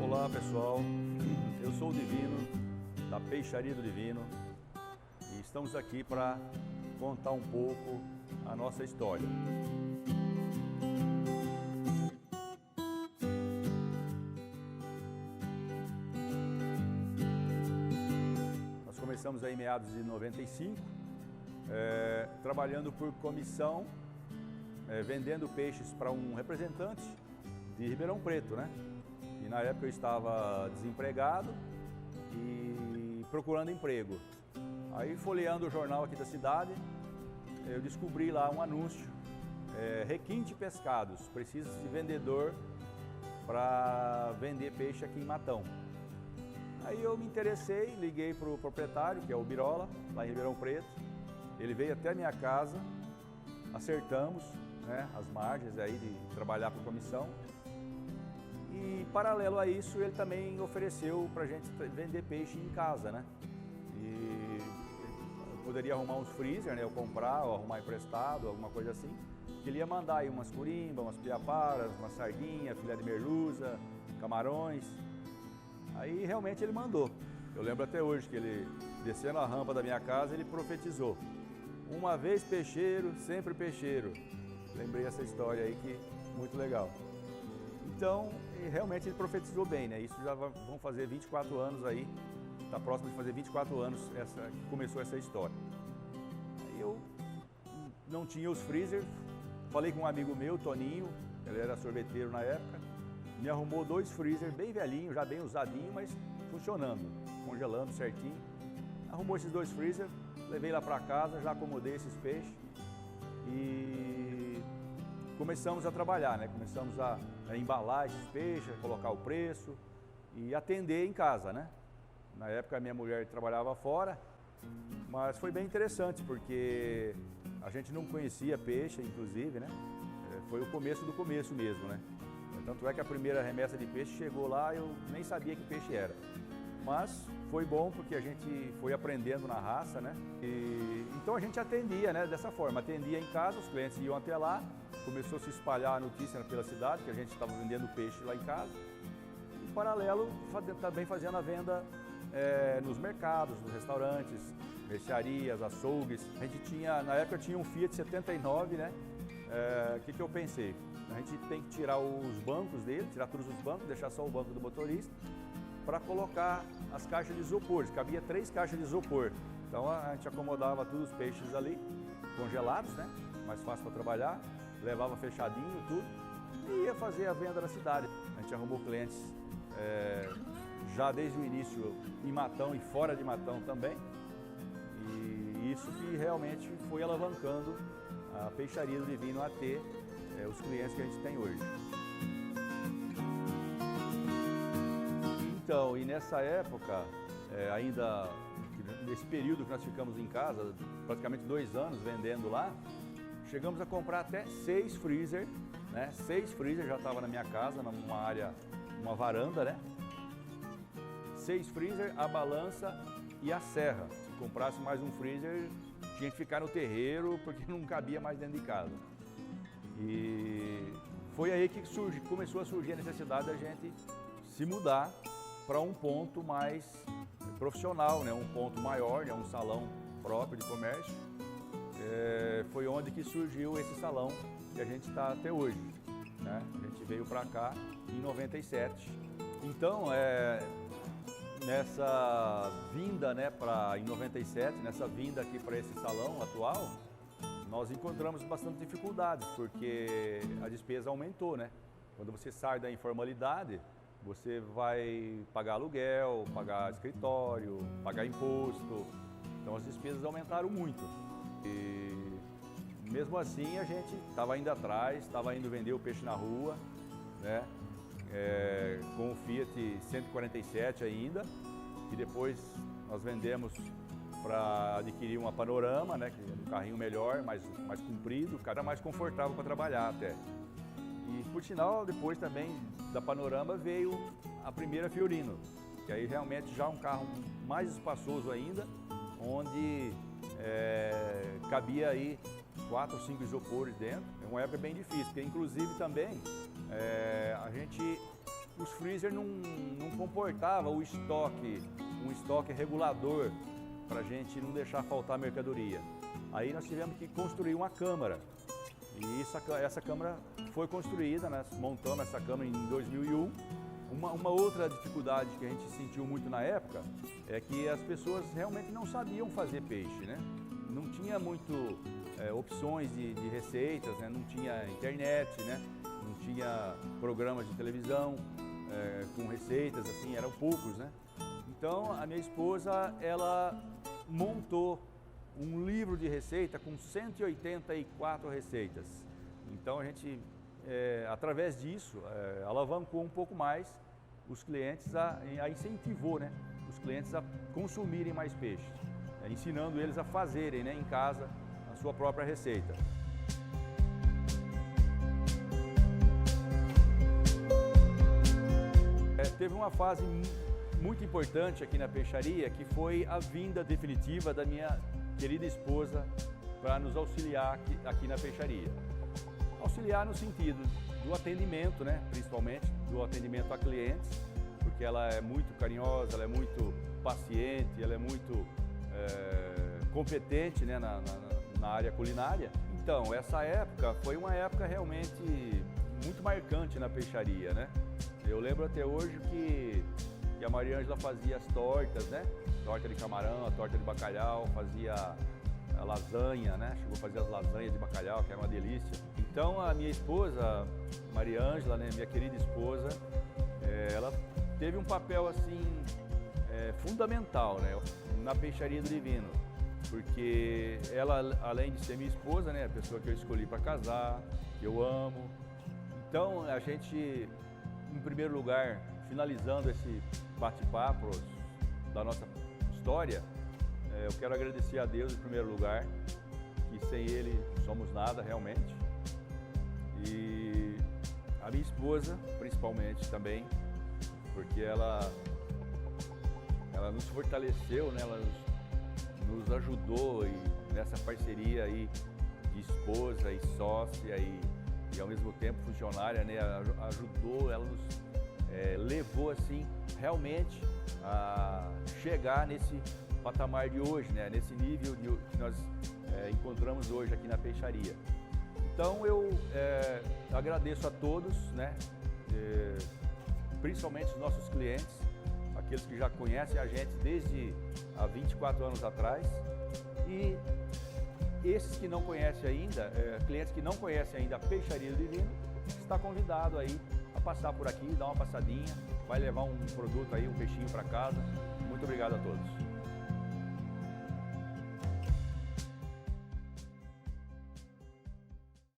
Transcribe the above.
Olá pessoal, eu sou o Divino, da Peixaria do Divino, e estamos aqui para contar um pouco a nossa história. Nós começamos aí em meados de 95, trabalhando por comissão, vendendo peixes para um representante de Ribeirão Preto, né? E na época eu estava desempregado e procurando emprego. Aí folheando o jornal aqui da cidade, eu descobri lá um anúncio, Requinte Pescados, precisa de vendedor para vender peixe aqui em Matão. Aí eu me interessei, liguei para o proprietário, que é o Birola, lá em Ribeirão Preto. Ele veio até a minha casa, acertamos, né, as margens aí de trabalhar por comissão. E paralelo a isso, ele também ofereceu para a gente vender peixe em casa, né? E eu poderia arrumar uns freezer, né? Eu comprar ou arrumar emprestado, alguma coisa assim. Ele ia mandar aí umas curimbas, umas piaparas, uma sardinha, filé de merluza, camarões. Aí realmente ele mandou. Eu lembro até hoje que ele, descendo a rampa da minha casa, ele profetizou: uma vez peixeiro, sempre peixeiro. Lembrei essa história aí que muito legal. Então, realmente ele profetizou bem, né? Isso já vão fazer 24 anos aí, está próximo de fazer 24 anos que começou essa história. Aí eu não tinha os freezer, falei com um amigo meu, Toninho, ele era sorveteiro na época, me arrumou 2 freezer bem velhinhos, já bem usadinho, mas funcionando, congelando certinho. Arrumou esses 2 freezer, levei lá para casa, já acomodei esses peixes e começamos a trabalhar, né? Começamos a embalar esses peixes, a colocar o preço e atender em casa, né? Na época a minha mulher trabalhava fora, mas foi bem interessante porque a gente não conhecia peixe, inclusive, né? Foi o começo do começo mesmo, né? Tanto é que a primeira remessa de peixe chegou lá, eu nem sabia que peixe era. Mas foi bom porque a gente foi aprendendo na raça, né? Então a gente atendia, né, dessa forma, atendia em casa, os clientes iam até lá, começou a se espalhar a notícia pela cidade que a gente estava vendendo peixe lá em casa. E, em paralelo, também fazendo a venda nos mercados, nos restaurantes, mercearias, açougues. A gente tinha, na época tinha um Fiat 79, né? O que eu pensei? A gente tem que tirar os bancos dele, tirar todos os bancos, deixar só o banco do motorista, para colocar as caixas de isopor. Cabia 3 caixas de isopor. Então a gente acomodava todos os peixes ali, congelados, né? Mais fácil para trabalhar, levava fechadinho tudo e ia fazer a venda na cidade. A gente arrumou clientes já desde o início em Matão e fora de Matão também. E isso que realmente foi alavancando a Peixaria do Divino a ter os clientes que a gente tem hoje. Então, e nessa época, ainda nesse período que nós ficamos em casa, praticamente 2 anos vendendo lá, chegamos a comprar até 6 freezer, né? 6 freezer já estava na minha casa, numa área, uma varanda, né? 6 freezer, a balança e a serra. Se comprasse mais um freezer, tinha que ficar no terreiro porque não cabia mais dentro de casa. E foi aí que começou a surgir a necessidade da gente se mudar para um ponto mais profissional, né? Um ponto maior, né? Um salão próprio de comércio. Foi onde que surgiu esse salão que a gente está até hoje, né? A gente veio para cá em 97. Então, nessa vinda, né, em 97, nessa vinda aqui para esse salão atual, nós encontramos bastante dificuldades, porque a despesa aumentou, né? Quando você sai da informalidade, você vai pagar aluguel, pagar escritório, pagar imposto. Então as despesas aumentaram muito. E mesmo assim a gente estava indo atrás, estava indo vender o peixe na rua, né? Com o Fiat 147 ainda, e depois nós vendemos para adquirir uma Panorama, né? Que é um carrinho melhor, mais comprido, cara mais confortável para trabalhar até. E por sinal, depois também da Panorama veio a primeira Fiorino, que aí realmente já um carro mais espaçoso ainda, onde cabia aí 4 ou 5 isopores dentro. É uma época bem difícil, porque inclusive também a gente os freezer não comportavam um estoque regulador para a gente não deixar faltar mercadoria. Aí nós tivemos que construir uma câmara. E essa câmara foi construída, né? Montamos essa câmara em 2001. Uma outra dificuldade que a gente sentiu muito na época é que as pessoas realmente não sabiam fazer peixe, né? Não tinha muito opções de receitas, né? Não tinha internet, né? Não tinha programas de televisão com receitas, assim, eram poucos, né? Então a minha esposa, ela montou um livro de receita com 184 receitas. Então a gente, através disso, alavancou um pouco mais os clientes, incentivou, né, os clientes a consumirem mais peixe, ensinando eles a fazerem, né, em casa a sua própria receita. Teve uma fase muito importante aqui na peixaria, que foi a vinda definitiva da minha querida esposa para nos auxiliar aqui na peixaria. Auxiliar no sentido do atendimento, né? Principalmente do atendimento a clientes, porque ela é muito carinhosa, ela é muito paciente, ela é muito competente, né? na área culinária. Então, essa época foi uma época realmente muito marcante na peixaria, né? Eu lembro até hoje que a Maria Ângela fazia as tortas, né? Torta de camarão, a torta de bacalhau, fazia a lasanha, né? Chegou a fazer as lasanhas de bacalhau, que é uma delícia. Então a minha esposa, Maria Ângela, né? Minha querida esposa, ela teve um papel assim fundamental, né? Na peixaria do Divino, porque ela, além de ser minha esposa, né? A pessoa que eu escolhi para casar, que eu amo. Então a gente, em primeiro lugar, finalizando esse bate-papo da nossa história, eu quero agradecer a Deus em primeiro lugar, que sem Ele somos nada realmente, e a minha esposa principalmente também, porque ela nos fortaleceu, né? Ela nos ajudou nessa parceria aí de esposa e sócia e ao mesmo tempo funcionária, né? Ajudou, ela nos levou assim realmente a chegar nesse patamar de hoje, né? Nesse nível que nós encontramos hoje aqui na peixaria. Então eu agradeço a todos, né? Principalmente os nossos clientes, aqueles que já conhecem a gente desde há 24 anos atrás, e esses que não conhecem ainda, clientes que não conhecem ainda a Peixaria do Divino, está convidado aí a passar por aqui, dar uma passadinha, vai levar um produto aí, um peixinho para casa. Muito obrigado a todos.